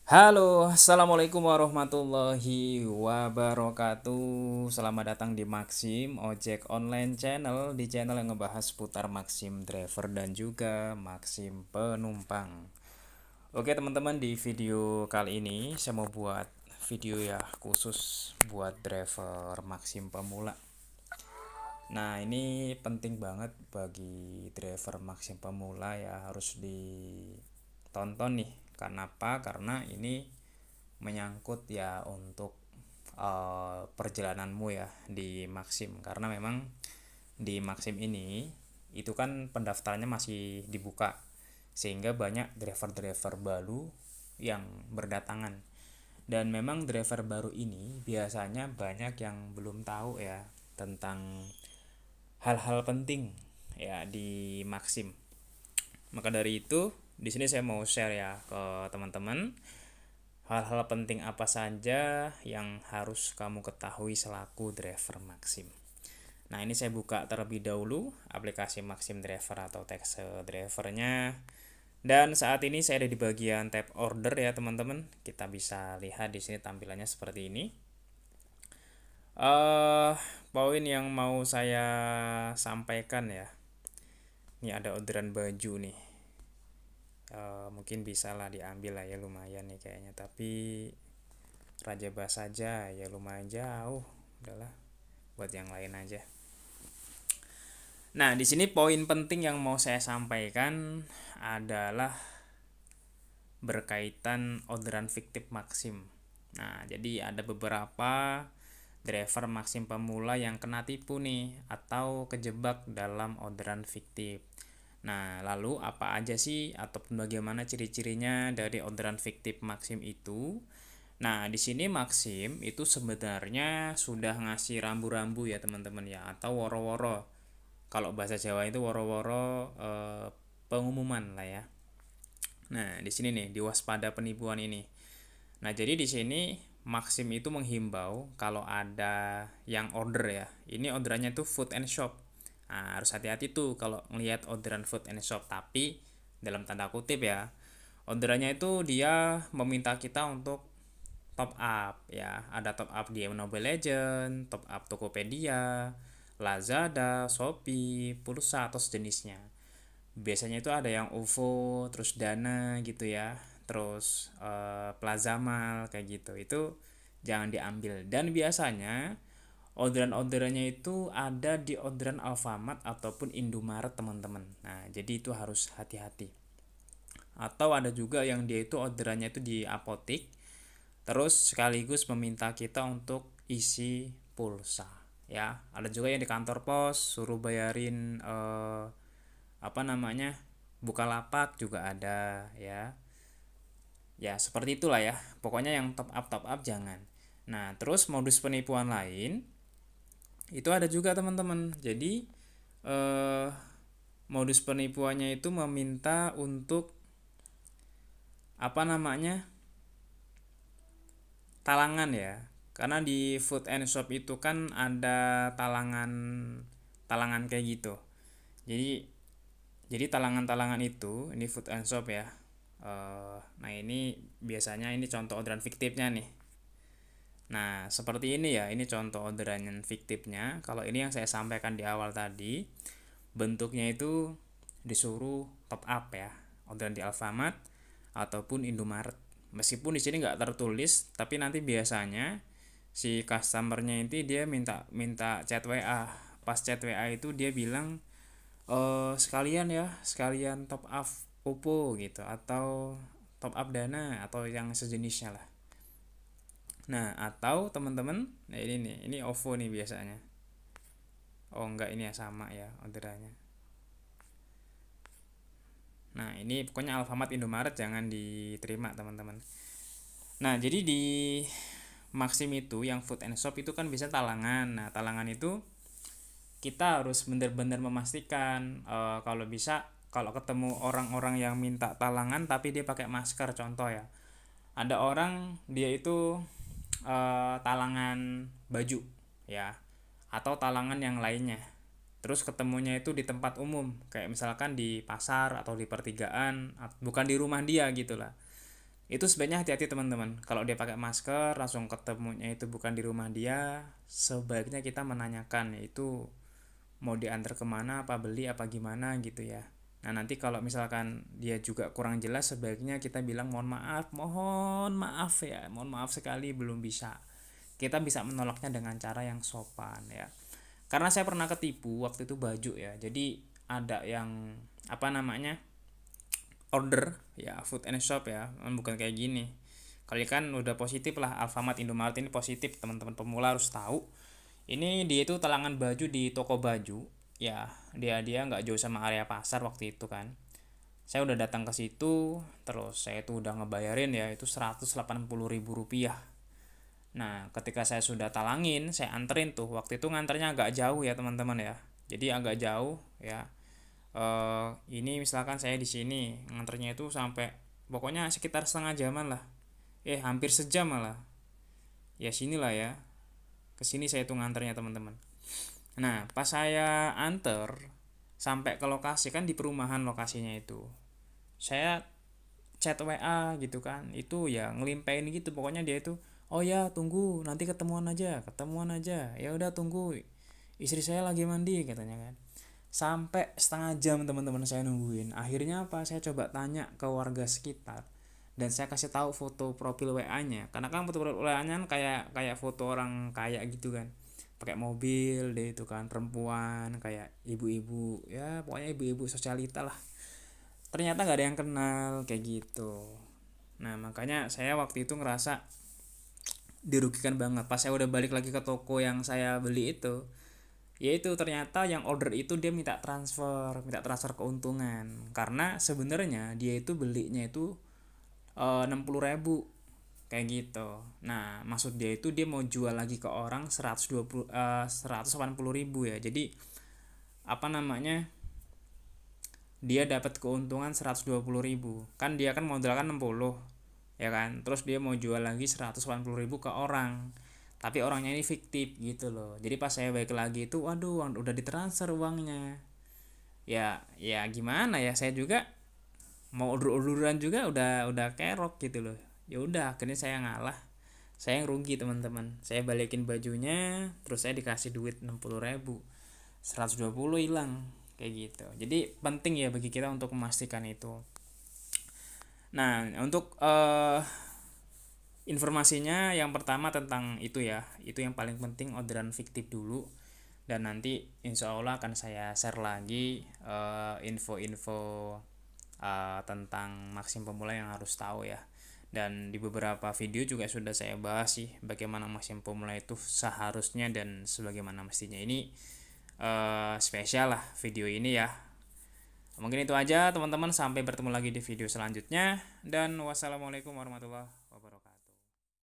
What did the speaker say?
Halo, assalamualaikum warahmatullahi wabarakatuh. Selamat datang di Maxim Ojek Online Channel, di channel yang ngebahas seputar Maxim driver dan juga Maxim penumpang. Oke teman-teman, di video kali ini saya mau buat video ya khusus buat driver Maxim pemula. Nah, ini penting banget bagi driver Maxim pemula ya, harus ditonton nih. Kenapa? Karena ini menyangkut ya untuk perjalananmu ya di Maxim. Karena memang di Maxim ini itu kan pendaftarannya masih dibuka, sehingga banyak driver-driver baru yang berdatangan. Dan memang driver baru ini biasanya banyak yang belum tahu ya tentang hal-hal penting ya di Maxim. Maka dari itu, di sini saya mau share ya ke teman-teman hal-hal penting apa saja yang harus kamu ketahui selaku driver Maxim. Nah, ini saya buka terlebih dahulu aplikasi Maxim Driver atau Tax Drivernya. Dan saat ini saya ada di bagian tab order ya, teman-teman. Kita bisa lihat di sini tampilannya seperti ini. eh Poin yang mau saya sampaikan ya. Ini ada orderan baju nih. Mungkin bisa lah diambil lah ya, lumayan nih kayaknya. Tapi Raja Bas saja ya lumayan jauh. Udahlah, buat yang lain aja. Nah, di sini poin penting yang mau saya sampaikan adalah berkaitan orderan fiktif Maxim. Nah, jadi ada beberapa driver Maxim pemula yang kena tipu nih atau kejebak dalam orderan fiktif. Nah, lalu apa aja sih ataupun bagaimana ciri-cirinya dari orderan fiktif Maxim itu? Nah, di sini Maxim itu sebenarnya sudah ngasih rambu-rambu ya teman-teman ya, atau woro-woro. Kalau bahasa Jawa itu woro-woro, pengumuman lah ya. Nah, di sini nih diwaspada penipuan ini. Nah, jadi di sini Maxim itu menghimbau kalau ada yang order ya. Ini orderannya tuh food and shop. Nah, harus hati-hati tuh kalau ngelihat orderan food and shop, tapi dalam tanda kutip ya. Orderannya itu dia meminta kita untuk top up ya. Ada top up di Mobile Legend, top up Tokopedia, Lazada, Shopee, pulsa atau sejenisnya. Biasanya itu ada yang OVO, terus Dana gitu ya, terus Plaza Mall kayak gitu. Itu jangan diambil. Dan biasanya orderan-orderannya itu ada di orderan Alfamart ataupun Indomaret teman-teman. Nah, jadi itu harus hati-hati. Atau ada juga yang dia itu orderannya itu di apotik, terus sekaligus meminta kita untuk isi pulsa ya. Ada juga yang di kantor pos suruh bayarin apa namanya, Bukalapak juga ada ya. Ya seperti itulah ya, pokoknya yang top up jangan. Nah, terus modus penipuan lain itu ada juga teman-teman. Jadi eh, modus penipuannya itu meminta untuk apa namanya, talangan ya. Karena di food and shop itu kan ada talangan talangan kayak gitu. Jadi talangan-talangan itu ini food and shop ya. Nah, ini biasanya ini contoh orderan fiktifnya nih. Nah, seperti ini ya, ini contoh orderan yang fiktifnya. Kalau ini yang saya sampaikan di awal tadi, bentuknya itu disuruh top up ya, orderan di Alfamart ataupun Indomaret. Meskipun di sini nggak tertulis, tapi nanti biasanya si customernya itu dia minta minta chat WA. Pas chat WA itu dia bilang sekalian ya, sekalian top up Oppo gitu, atau top up Dana atau yang sejenisnya lah. Nah, atau teman-teman, nah ini nih, ini OVO nih biasanya. Oh enggak, ini ya sama ya orderannya. Nah, ini pokoknya Alfamart Indomaret jangan diterima teman-teman. Nah, jadi di Maxim itu yang food and shop itu kan bisa talangan. Nah, talangan itu kita harus benar-benar memastikan kalau bisa, kalau ketemu orang-orang yang minta talangan tapi dia pakai masker, contoh ya. Ada orang dia itu talangan baju ya, atau talangan yang lainnya. Terus ketemunya itu di tempat umum, kayak misalkan di pasar atau di pertigaan, bukan di rumah dia gitu lah. Itu sebaiknya hati-hati teman-teman. Kalau dia pakai masker langsung ketemunya itu bukan di rumah dia, sebaiknya kita menanyakan itu mau diantar kemana, apa beli apa gimana gitu ya. Nah nanti kalau misalkan dia juga kurang jelas, sebaiknya kita bilang mohon maaf ya, mohon maaf sekali belum bisa. Kita bisa menolaknya dengan cara yang sopan ya. Karena saya pernah ketipu waktu itu baju ya. Jadi ada yang apa namanya order ya food and shop ya, bukan kayak gini. Kali kan udah positif lah, Alfamart Indomaret ini positif, teman-teman pemula harus tahu. Ini dia itu talangan baju di toko baju ya, dia nggak jauh sama area pasar waktu itu kan. Saya udah datang ke situ, terus saya itu udah ngebayarin ya itu 180.000 rupiah. Nah ketika saya sudah talangin, saya anterin tuh, waktu itu nganternya agak jauh ya teman-teman ya, jadi agak jauh ya. Ini misalkan saya di sini nganternya itu sampai pokoknya sekitar setengah jaman lah, hampir sejam malah ya, sinilah ya, kesini saya tuh nganternya teman-teman. Nah pas saya anter sampai ke lokasi kan di perumahan lokasinya itu, saya chat WA gitu kan, itu ya ngelimpein gitu pokoknya dia itu, oh ya tunggu nanti ketemuan aja ya udah tunggu, istri saya lagi mandi katanya kan. Sampai setengah jam teman-teman saya nungguin. Akhirnya apa, saya coba tanya ke warga sekitar dan saya kasih tahu foto profil WA-nya, karena kan foto profil WA-nya kan kayak kayak foto orang kaya gitu kan, pakai mobil deh itu kan, perempuan kayak ibu-ibu ya, pokoknya ibu-ibu sosialita lah. Ternyata nggak ada yang kenal kayak gitu. Nah makanya saya waktu itu ngerasa dirugikan banget pas saya udah balik lagi ke toko yang saya beli itu. Yaitu ternyata yang order itu dia minta transfer keuntungan, karena sebenarnya dia itu belinya itu 60.000 kayak gitu. Nah maksud dia itu dia mau jual lagi ke orang 180.000 ya, jadi apa namanya, dia dapat keuntungan 120.000 kan, dia kan modal kan 60 ya kan, terus dia mau jual lagi 180.000 ke orang, tapi orangnya ini fiktif gitu loh. Jadi pas saya balik lagi itu waduh udah ditransfer uangnya. Ya gimana ya, saya juga mau urur-ururan juga udah kerok gitu loh. Ya udah akhirnya saya ngalah, saya yang rugi teman-teman. Saya balikin bajunya, terus saya dikasih duit 60.000, 120 hilang kayak gitu. Jadi penting ya bagi kita untuk memastikan itu. Nah untuk informasinya yang pertama tentang itu ya, itu yang paling penting, orderan fiktif dulu. Dan nanti insya Allah akan saya share lagi info-info tentang Maxim pemula yang harus tahu ya. Dan di beberapa video juga sudah saya bahas sih bagaimana Maxim pemula itu seharusnya dan sebagaimana mestinya. Ini spesial lah video ini ya. Mungkin itu aja teman-teman, sampai bertemu lagi di video selanjutnya dan wassalamualaikum warahmatullahi wabarakatuh.